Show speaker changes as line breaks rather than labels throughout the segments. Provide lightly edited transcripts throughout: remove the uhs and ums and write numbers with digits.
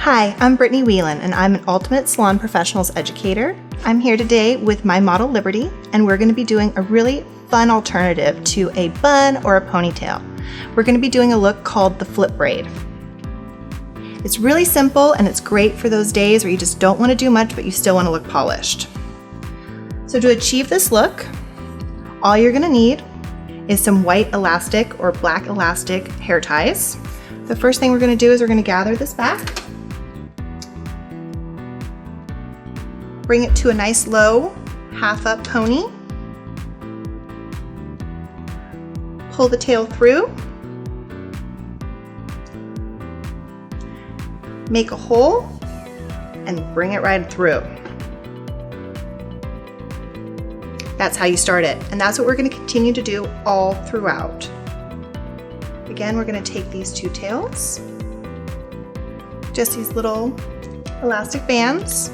Hi, I'm Brittany Wheelan, and I'm an Ultimate Salon Professionals Educator. I'm here today with my model Liberty, and we're going to be doing a really fun alternative to a bun or a ponytail. We're going to be doing a look called the Flip Braid. It's really simple, and it's great for those days where you just don't want to do much, but you still want to look polished. So to achieve this look, all you're going to need is some white elastic or black elastic hair ties. The first thing we're going to do is we're going to gather this back, bring it to a nice low half up pony, pull the tail through, make a hole, and bring it right through. That's how you start it, and that's what we're going to continue to do all throughout. Again, we're going to take these two tails, just these little elastic bands,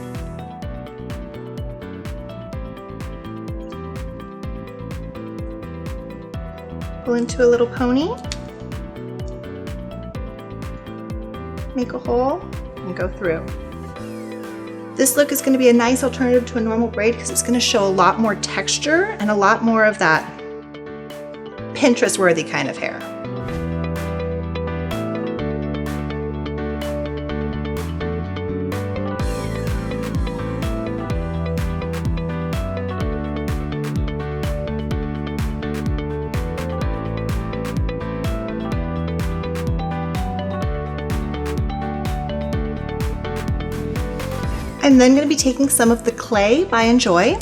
pull into a little pony, make a hole, and go through. This look is going to be a nice alternative to a normal braid because it's going to show a lot more texture and a lot more of that Pinterest-worthy kind of hair. I'm then going to be taking some of the clay by Enjoy. I'm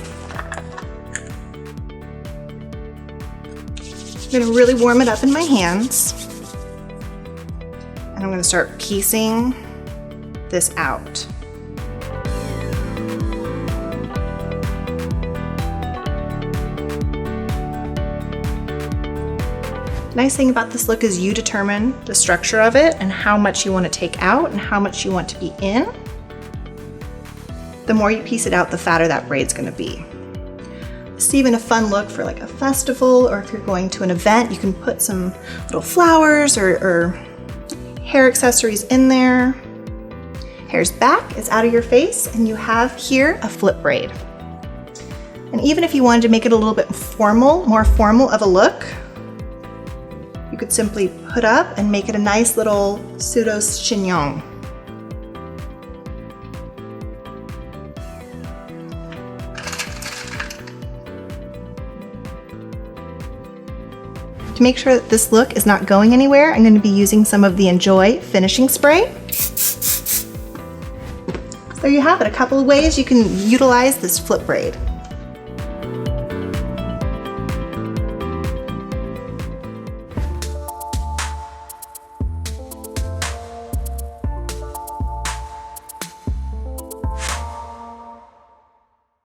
going to really warm it up in my hands, and I'm going to start piecing this out. Nice thing about this look is you determine the structure of it and how much you want to take out and how much you want to be in. The more you piece it out, the fatter that braid's gonna be. It's even a fun look for like a festival, or if you're going to an event, you can put some little flowers or hair accessories in there. Hair's back, it's out of your face, and you have here a flip braid. And even if you wanted to make it a little bit more formal of a look, you could simply put up and make it a nice little pseudo chignon. To make sure that this look is not going anywhere, I'm going to be using some of the Enjoy finishing spray. So there you have it, a couple of ways you can utilize this flip braid.